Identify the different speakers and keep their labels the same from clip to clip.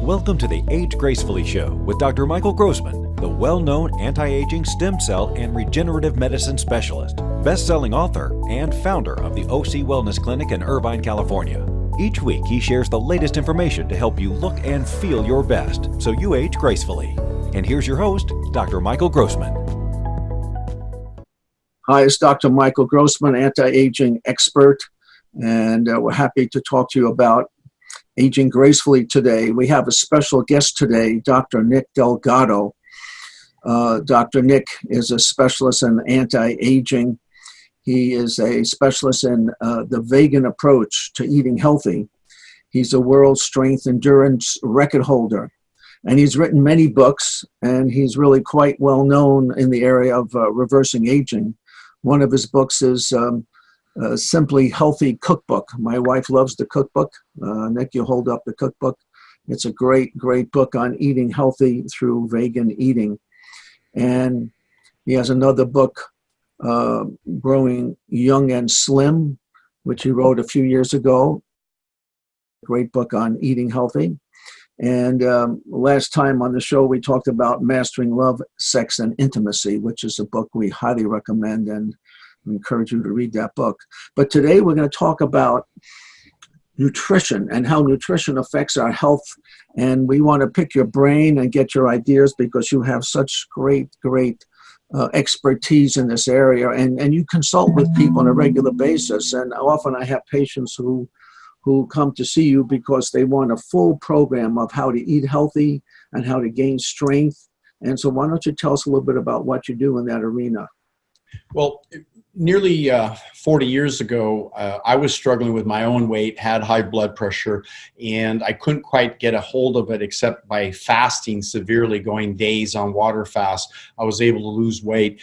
Speaker 1: Welcome to the Age Gracefully Show with Dr. Michael Grossman, the well-known anti-aging stem cell and regenerative medicine specialist, best-selling author, and founder of the OC Wellness Clinic in Irvine, California. Each week, he shares the latest information to help you look and feel your best so you age gracefully. And here's your host, Dr. Michael Grossman.
Speaker 2: Hi, it's Dr. Michael Grossman, anti-aging expert, and we're happy to talk to you about aging gracefully today. We have a special guest today, Dr. Nick Delgado. Dr. Nick is a specialist in anti-aging. He is a specialist in the vegan approach to eating healthy. He's a world strength endurance record holder, and he's written many books, and he's really quite well known in the area of reversing aging. One of his books is Simply Healthy Cookbook. My wife loves the cookbook. Nick, you hold up the cookbook. It's a great, great book on eating healthy through vegan eating. And he has another book, Growing Young and Slim, which he wrote a few years ago. Great book on eating healthy. And last time on the show, we talked about Mastering Love, Sex, and Intimacy, which is a book we highly recommend, and we encourage you to read that book. But today we're going to talk about nutrition and how nutrition affects our health. And we want to pick your brain and get your ideas because you have such great expertise in this area. And you consult with people on a regular basis. And often I have patients who come to see you because they want a full program of how to eat healthy and how to gain strength. And so why don't you tell us a little bit about what you do in that arena?
Speaker 3: Well, nearly 40 years ago, I was struggling with my own weight, had high blood pressure, and I couldn't quite get a hold of it except by fasting severely, going days on water fast. I was able to lose weight.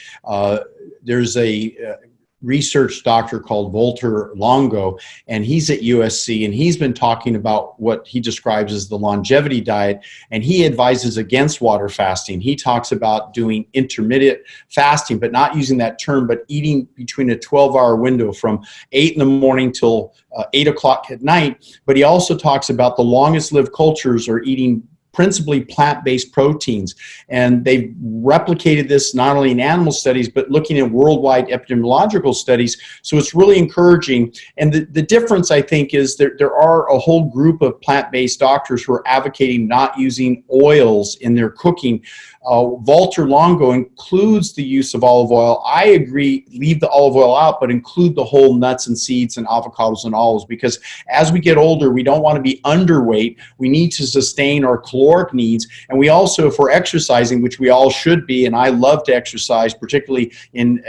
Speaker 3: There's a research doctor called Walter Longo, and he's at USC, and he's been talking about what he describes as the longevity diet, and he advises against water fasting. He talks about doing intermittent fasting, but not using that term, but eating between a 12-hour window from 8 in the morning till 8 o'clock at night. But he also talks about the longest lived cultures are eating principally plant-based proteins. And they've replicated this not only in animal studies, but looking at worldwide epidemiological studies. So it's really encouraging. And the difference, I think, is there are a whole group of plant-based doctors who are advocating not using oils in their cooking. Walter Longo includes the use of olive oil. I agree, leave the olive oil out, but include the whole nuts and seeds and avocados and olives, because as we get older, we don't want to be underweight. We need to sustain our caloric needs. And we also, if we're exercising, which we all should be, and I love to exercise, particularly in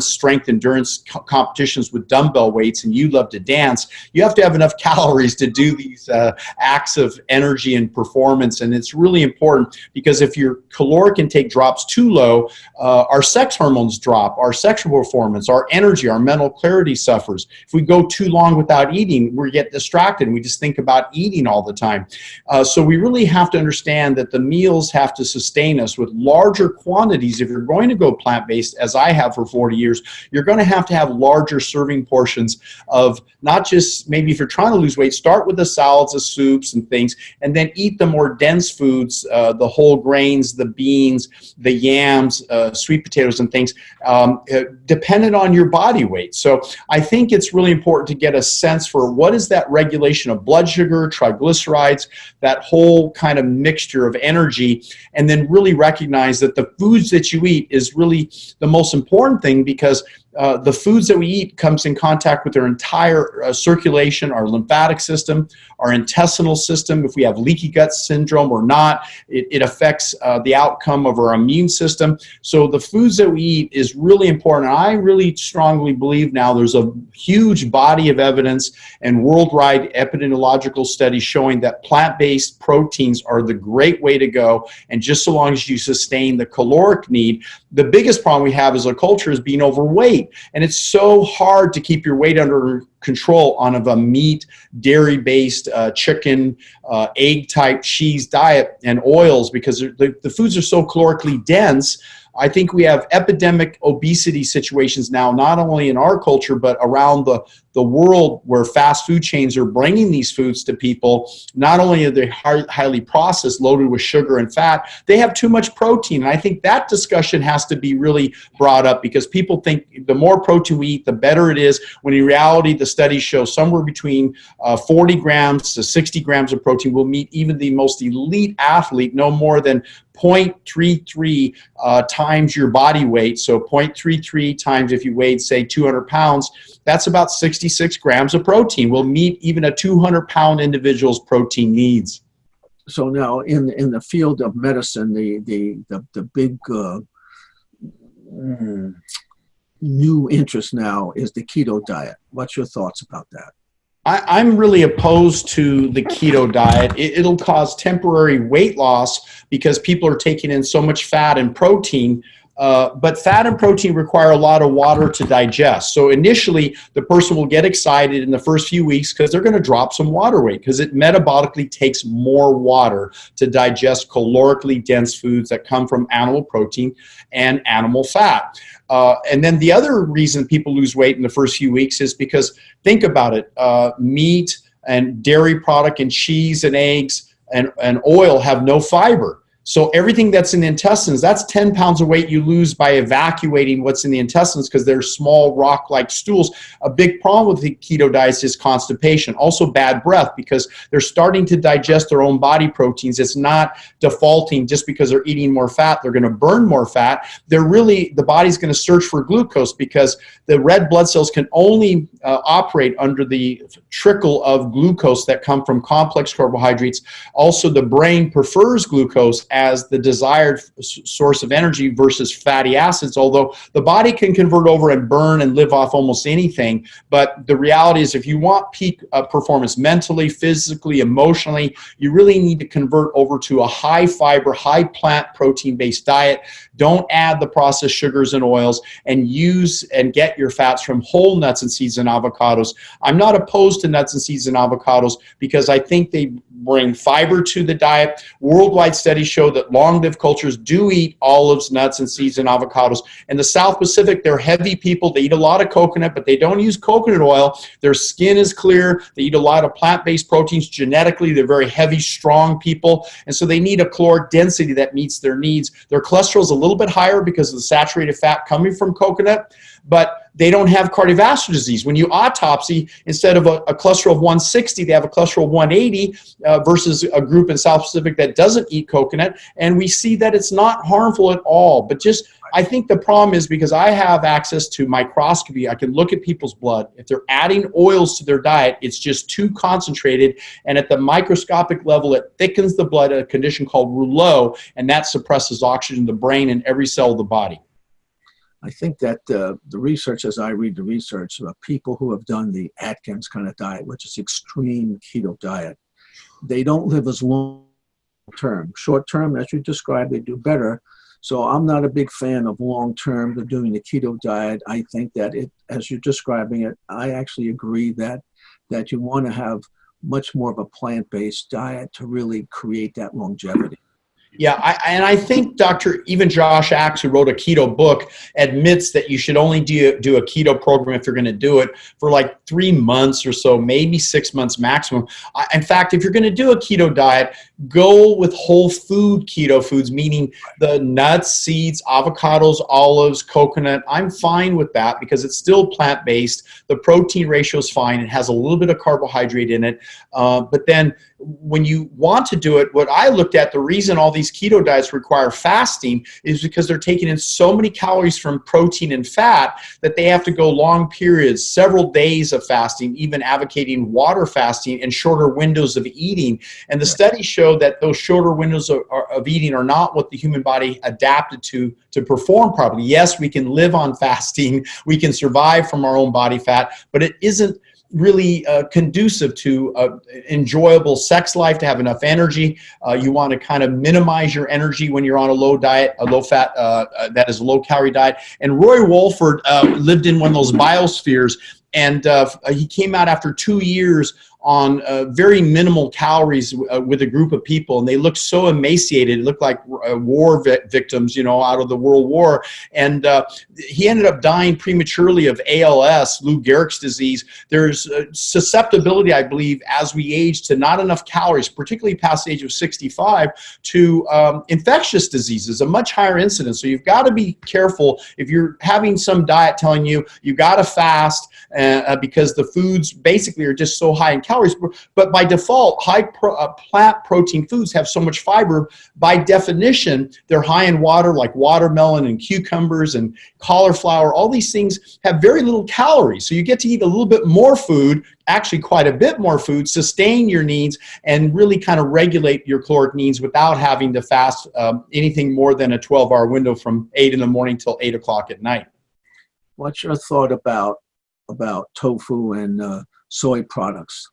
Speaker 3: strength endurance competitions with dumbbell weights, and you love to dance, you have to have enough calories to do these acts of energy and performance. And it's really important, because if your caloric intake drops too low, our sex hormones drop, our sexual performance, our energy, our mental clarity suffers. If we go too long without eating, we get distracted. We just think about eating all the time. So we really have to understand that the meals have to sustain us with larger quantities. If you're going to go plant-based, as I have for 40 years, you're going to have larger serving portions of not just, maybe if you're trying to lose weight, start with the salads, the soups and things, and then eat the more dense foods, the whole grains, the beans, the yams, sweet potatoes and things, dependent on your body weight. So I think it's really important to get a sense for what is that regulation of blood sugar, triglycerides, that whole kind of mixture of energy, and then really recognize that the foods that you eat is really the most important thing, because the foods that we eat comes in contact with our entire circulation, our lymphatic system, our intestinal system. If we have leaky gut syndrome or not, it affects the outcome of our immune system. So the foods that we eat is really important. And I really strongly believe now there's a huge body of evidence and worldwide epidemiological studies showing that plant-based proteins are the great way to go. And just so long as you sustain the caloric need, the biggest problem we have as a culture is being overweight. And it's so hard to keep your weight under control on of a meat, dairy-based chicken, egg-type cheese diet and oils, because the foods are so calorically dense. I think we have epidemic obesity situations now, not only in our culture, but around the world, where fast food chains are bringing these foods to people. Not only are they highly processed, loaded with sugar and fat, they have too much protein. And I think that discussion has to be really brought up, because people think the more protein we eat, the better it is, when in reality, the studies show somewhere between 40 grams to 60 grams of protein will meet even the most elite athlete no more than 0.33 times your body weight. So 0.33 times, if you weighed, say, 200 pounds, that's about 66 grams of protein. Will meet even a 200-pound individual's protein needs.
Speaker 2: So now, in the field of medicine, the big new interest now is the keto diet. What's your thoughts about that?
Speaker 3: I'm really opposed to the keto diet. It'll cause temporary weight loss because people are taking in so much fat and protein. But fat and protein require a lot of water to digest. So initially, the person will get excited in the first few weeks because they're going to drop some water weight, because it metabolically takes more water to digest calorically dense foods that come from animal protein and animal fat. And then the other reason people lose weight in the first few weeks is because, think about it, meat and dairy product and cheese and eggs and oil have no fiber. So everything that's in the intestines, that's 10 pounds of weight you lose by evacuating what's in the intestines, because they're small rock-like stools. A big problem with the keto diet is constipation. Also bad breath, because they're starting to digest their own body proteins. It's not defaulting just because they're eating more fat. They're going to burn more fat. The body's going to search for glucose, because the red blood cells can only operate under the trickle of glucose that come from complex carbohydrates. Also, the brain prefers glucose as the desired source of energy versus fatty acids, although the body can convert over and burn and live off almost anything. But the reality is, if you want peak performance mentally, physically, emotionally, you really need to convert over to a high fiber, high plant protein based diet. Don't add the processed sugars and oils, and use and get your fats from whole nuts and seeds and avocados. I'm not opposed to nuts and seeds and avocados, because I think they bring fiber to the diet. Worldwide studies show that long-lived cultures do eat olives, nuts, and seeds and avocados. In the South Pacific, they're heavy people. They eat a lot of coconut, but they don't use coconut oil. Their skin is clear. They eat a lot of plant-based proteins. Genetically, they're very heavy, strong people, and so they need a caloric density that meets their needs. Their cholesterol is a little bit higher because of the saturated fat coming from coconut, but they don't have cardiovascular disease. When you autopsy, instead of a cholesterol of 160, they have a cholesterol of 180 versus a group in South Pacific that doesn't eat coconut. And we see that it's not harmful at all. But I think the problem is, because I have access to microscopy, I can look at people's blood. If they're adding oils to their diet, it's just too concentrated. And at the microscopic level, it thickens the blood, a condition called rouleau, and that suppresses oxygen in the brain and every cell of the body.
Speaker 2: I think that the research, as I read the research, people who have done the Atkins kind of diet, which is extreme keto diet, they don't live as long term. Short term, as you described, they do better. So I'm not a big fan of long term of doing the keto diet. I think that as you're describing it, I actually agree that you want to have much more of a plant-based diet to really create that longevity.
Speaker 3: Yeah, I think even Josh Axe, who wrote a keto book, admits that you should only do a keto program if you're going to do it for like 3 months or so, maybe 6 months maximum. In fact, if you're going to do a keto diet, go with whole food keto foods, meaning the nuts, seeds, avocados, olives, coconut. I'm fine with that because it's still plant-based. The protein ratio is fine. It has a little bit of carbohydrate in it. But then when you want to do it, what I looked at, the reason all these keto diets require fasting is because they're taking in so many calories from protein and fat that they have to go long periods, several days of fasting, even advocating water fasting and shorter windows of eating. And the studies show that those shorter windows of eating are not what the human body adapted to perform properly. Yes, we can live on fasting, we can survive from our own body fat, but it isn't really conducive to enjoyable sex life, to have enough energy. You want to kind of minimize your energy when you're on a low diet, a low fat, that is a low calorie diet. And Roy Wolford lived in one of those biospheres, And he came out after 2 years on very minimal calories with a group of people, and they looked so emaciated. It looked like war victims, out of the World War. And he ended up dying prematurely of ALS, Lou Gehrig's disease. There's susceptibility, I believe, as we age to not enough calories, particularly past the age of 65, to infectious diseases, a much higher incidence. So you've got to be careful if you're having some diet telling you got to fast because the foods basically are just so high in calories. But by default, plant protein foods have so much fiber. By definition, they're high in water, like watermelon and cucumbers and cauliflower. All these things have very little calories. So you get to eat a little bit more food, actually quite a bit more food, sustain your needs, and really kind of regulate your caloric needs without having to fast anything more than a 12-hour window from 8 in the morning till 8 o'clock at night.
Speaker 2: What's your thought about tofu and soy products?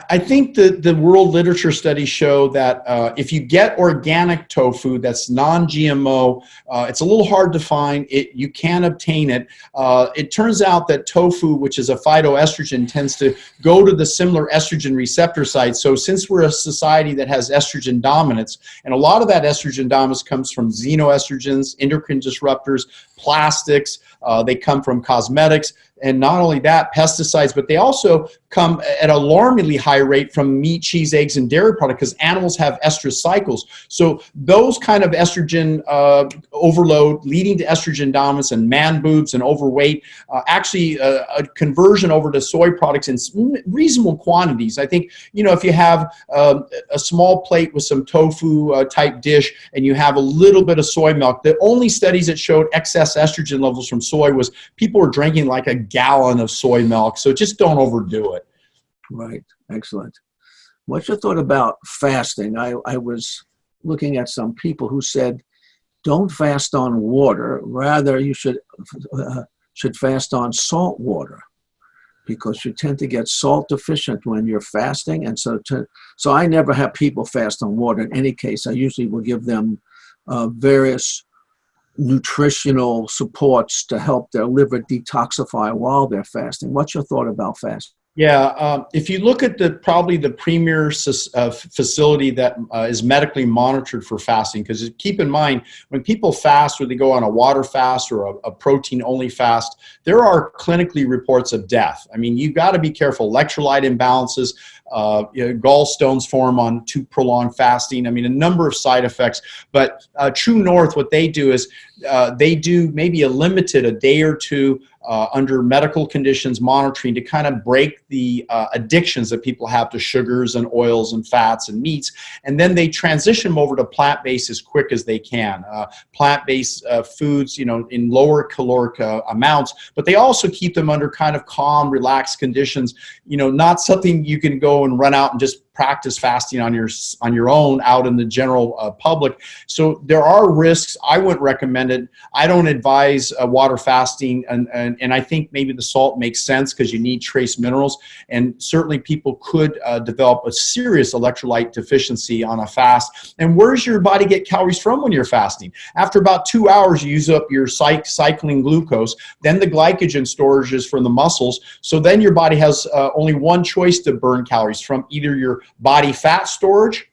Speaker 3: I think the world literature studies show that if you get organic tofu that's non-GMO, it's a little hard to find. You can obtain it. It turns out that tofu, which is a phytoestrogen, tends to go to the similar estrogen receptor site. So since we're a society that has estrogen dominance, and a lot of that estrogen dominance comes from xenoestrogens, endocrine disruptors, plastics, they come from cosmetics, and not only that, pesticides, but they also come at an alarmingly high rate from meat, cheese, eggs, and dairy products because animals have estrous cycles. So those kind of estrogen overload leading to estrogen dominance and man boobs and overweight, actually a conversion over to soy products in reasonable quantities. I think, if you have a small plate with some tofu type dish and you have a little bit of soy milk, the only studies that showed excess estrogen levels from soy was people were drinking like a gallon of soy milk. So just don't overdo it.
Speaker 2: Right. Excellent. What's your thought about fasting? I was looking at some people who said, don't fast on water. Rather, you should fast on salt water because you tend to get salt deficient when you're fasting. And so I never have people fast on water. In any case, I usually will give them various nutritional supports to help their liver detoxify while they're fasting. What's your thought about fasting?
Speaker 3: Yeah, if you look at probably the premier facility that is medically monitored for fasting, because keep in mind, when people fast or they go on a water fast or a protein-only fast, there are clinically reports of death. I mean, you've got to be careful. Electrolyte imbalances, gallstones form on too prolonged fasting. I mean, a number of side effects. But True North, what they do is they do maybe a day or two under medical conditions monitoring to kind of break the addictions that people have to sugars and oils and fats and meats. And then they transition them over to plant-based as quick as they can. Plant-based foods, in lower caloric amounts, but they also keep them under kind of calm, relaxed conditions, not something you can go and run out and just practice fasting on your own out in the general public. So there are risks. I wouldn't recommend it. I don't advise water fasting, and I think maybe the salt makes sense because you need trace minerals, and certainly people could develop a serious electrolyte deficiency on a fast. And where does your body get calories from when you're fasting? After about 2 hours, you use up your cycling glucose, then the glycogen storages from the muscles. So then your body has only one choice to burn calories from, either your body fat storage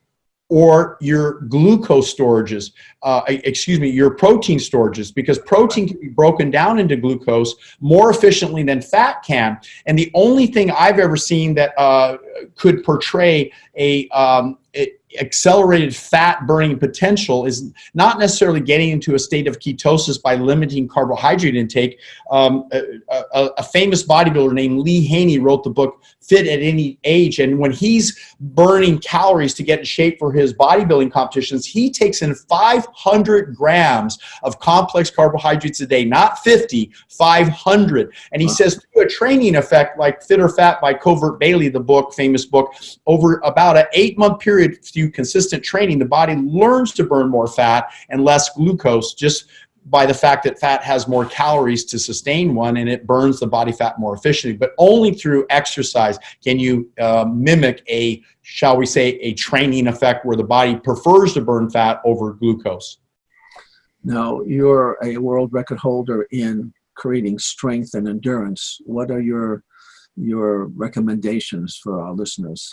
Speaker 3: or your glucose storages, your protein storages, because protein can be broken down into glucose more efficiently than fat can. And the only thing I've ever seen that could portray a accelerated fat burning potential is not necessarily getting into a state of ketosis by limiting carbohydrate intake. A famous bodybuilder named Lee Haney wrote the book Fit at Any Age, and when he's burning calories to get in shape for his bodybuilding competitions, he takes in 500 grams of complex carbohydrates a day, not 50, 500. And he says through a training effect like Fit or Fat by Covert Bailey, the famous book, over about an 8-month period through consistent training, the body learns to burn more fat and less glucose just by the fact that fat has more calories to sustain one, and it burns the body fat more efficiently. But only through exercise can you mimic a training effect where the body prefers to burn fat over glucose.
Speaker 2: Now, you're a world record holder in creating strength and endurance. What are your your recommendations for our listeners?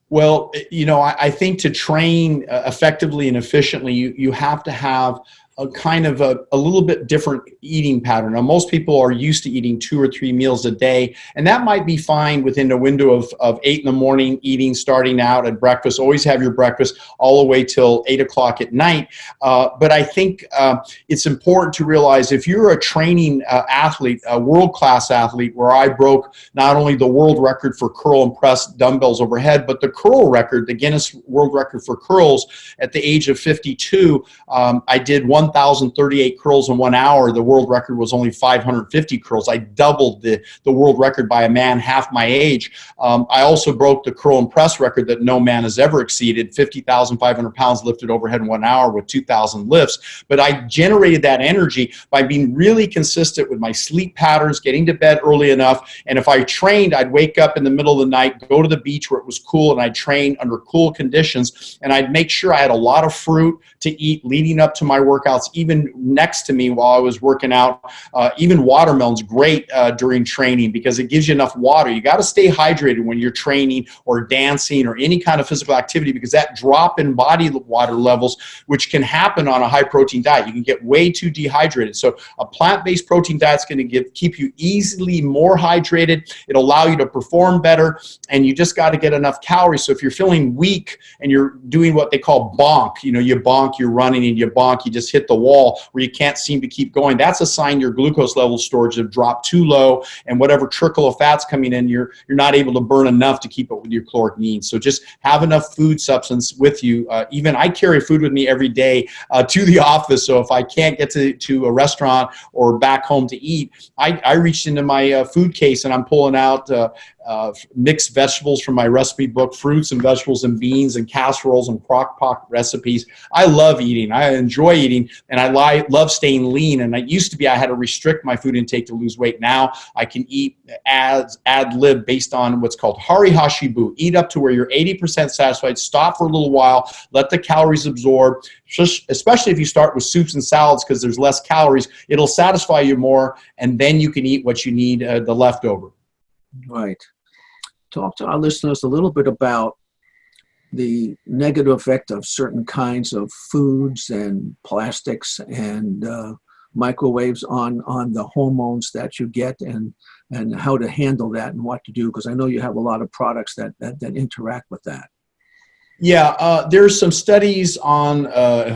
Speaker 3: Well, I think to train effectively and efficiently, you have to have a kind of a little bit different eating pattern. Now, most people are used to eating 2 or 3 meals a day, and that might be fine within a window of 8 in the morning eating, starting out at breakfast. Always have your breakfast all the way till 8 o'clock at night. But I think it's important to realize if you're a training athlete, a world-class athlete, where I broke not only the world record for curl and press dumbbells overhead, but the curl record, the Guinness World Record for curls at the age of 52, I did 1,038 curls in 1 hour. The world record was only 550 curls. I doubled the world record by a man half my age. I also broke the curl and press record that no man has ever exceeded, 50,500 pounds lifted overhead in 1 hour with 2,000 lifts. But I generated that energy by being really consistent with my sleep patterns, getting to bed early enough. And if I trained, I'd wake up in the middle of the night, go to the beach where it was cool, and I'd train under cool conditions. And I'd make sure I had a lot of fruit to eat leading up to my workouts, even next to me while I was working out. Even watermelon's great during training because it gives you enough water. You got to stay hydrated when you're training or dancing or any kind of physical activity, because that drop in body water levels, which can happen on a high protein diet, you can get way too dehydrated. So a plant-based protein diet is going to keep you easily more hydrated. It'll allow you to perform better, and you just got to get enough calories. So if you're feeling weak and you're doing what they call bonk, you bonk, you're running and you bonk, you just hit the wall where you can't seem to keep going, that's a sign your glucose level storage have dropped too low, and whatever trickle of fat's coming in, you're not able to burn enough to keep up with your caloric needs. So just have enough food substance with you. Even I carry food with me every day to the office, so if I can't get to a restaurant or back home to eat, I reached into my food case and I'm pulling out mixed vegetables from my recipe book, fruits and vegetables and beans and casseroles and crock pot recipes. I love eating. I enjoy eating, and I love staying lean. And it used to be I had to restrict my food intake to lose weight. Now I can eat ad lib based on what's called hari hashibu. Eat up to where you're 80% satisfied. Stop for a little while. Let the calories absorb. Especially if you start with soups and salads, because there's less calories, it'll satisfy you more, and then you can eat what you need, the leftover.
Speaker 2: Right. Talk to our listeners a little bit about the negative effect of certain kinds of foods and plastics and microwaves on the hormones that you get, and how to handle that and what to do, because I know you have a lot of products that interact with that.
Speaker 3: Yeah, there's some studies on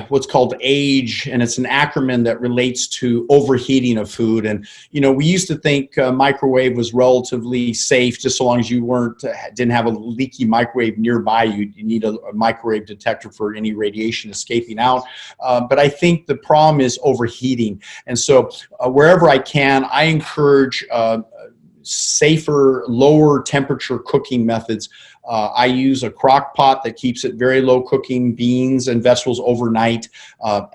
Speaker 3: what's called AGE, and it's an acronym that relates to overheating of food. And we used to think microwave was relatively safe, just so long as you didn't have a leaky microwave nearby. You need a microwave detector for any radiation escaping out. But I think the problem is overheating, and so wherever I can, I encourage safer, lower temperature cooking methods. I use a crock pot that keeps it very low, cooking beans and vegetables overnight,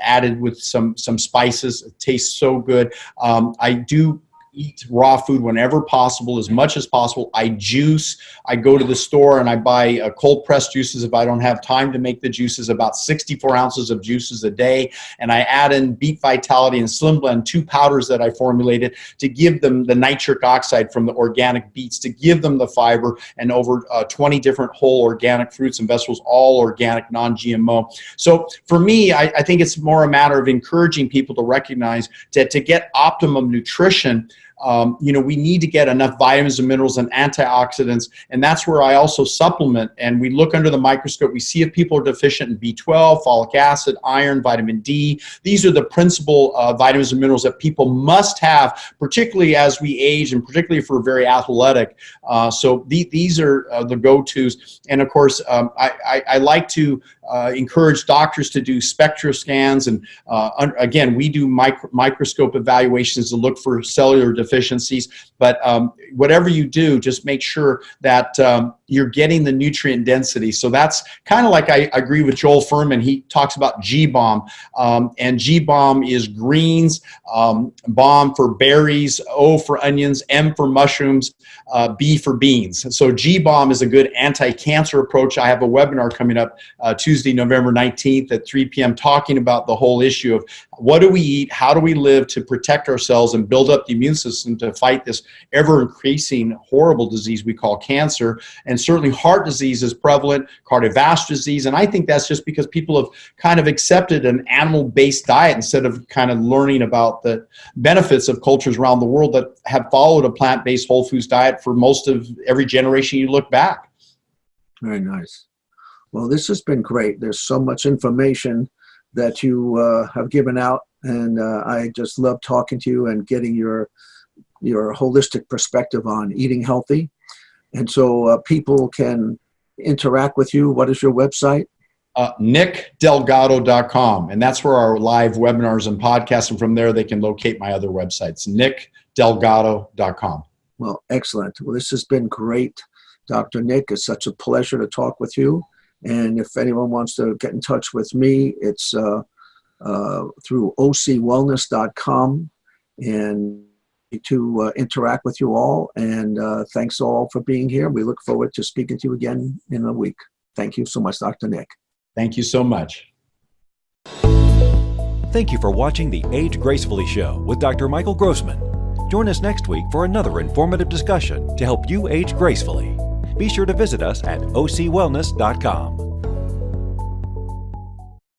Speaker 3: added with some spices. It tastes so good. I do eat raw food whenever possible, as much as possible. I juice. I go to the store and I buy cold pressed juices if I don't have time to make the juices, about 64 ounces of juices a day. And I add in Beet Vitality and Slim Blend, 2 powders that I formulated to give them the nitric oxide from the organic beets, to give them the fiber, and over 20 different whole organic fruits and vegetables, all organic, non-GMO. So for me, I think it's more a matter of encouraging people to recognize that to get optimum nutrition, we need to get enough vitamins and minerals and antioxidants, and that's where I also supplement. And we look under the microscope, we see if people are deficient in B12, folic acid, iron, vitamin D. These are the principal vitamins and minerals that people must have, particularly as we age and particularly if we're very athletic. So these are the go-tos. And of course, I like to encourage doctors to do spectra scans, and again, we do microscope evaluations to look for cellular deficiencies. But whatever you do, just make sure that you're getting the nutrient density. So that's kind of like I agree with Joel Furman. He talks about G-BOM, and G-BOM is greens, BOM for berries, O for onions, M for mushrooms, B for beans. So G-BOM is a good anti-cancer approach. I have a webinar coming up Tuesday, November 19th at 3 p.m. talking about the whole issue of what do we eat, how do we live to protect ourselves and build up the immune system to fight this ever-increasing horrible disease we call cancer. And certainly heart disease is prevalent, cardiovascular disease, and I think that's just because people have kind of accepted an animal-based diet instead of kind of learning about the benefits of cultures around the world that have followed a plant-based whole foods diet for most of every generation you look back.
Speaker 2: Very nice. Well, this has been great. There's so much information that you have given out, and I just love talking to you and getting your holistic perspective on eating healthy. And so people can interact with you. What is your website?
Speaker 3: NickDelgado.com, and that's where our live webinars and podcasts, and from there they can locate my other websites, NickDelgado.com.
Speaker 2: Well, excellent. Well, this has been great, Dr. Nick. It's such a pleasure to talk with you. And if anyone wants to get in touch with me, it's through ocwellness.com, and to interact with you all. And thanks all for being here. We look forward to speaking to you again in a week. Thank you so much, Dr. Nick.
Speaker 3: Thank you so much.
Speaker 1: Thank you for watching the Age Gracefully Show with Dr. Michael Grossman. Join us next week for another informative discussion to help you age gracefully. Be sure to visit us at ocwellness.com.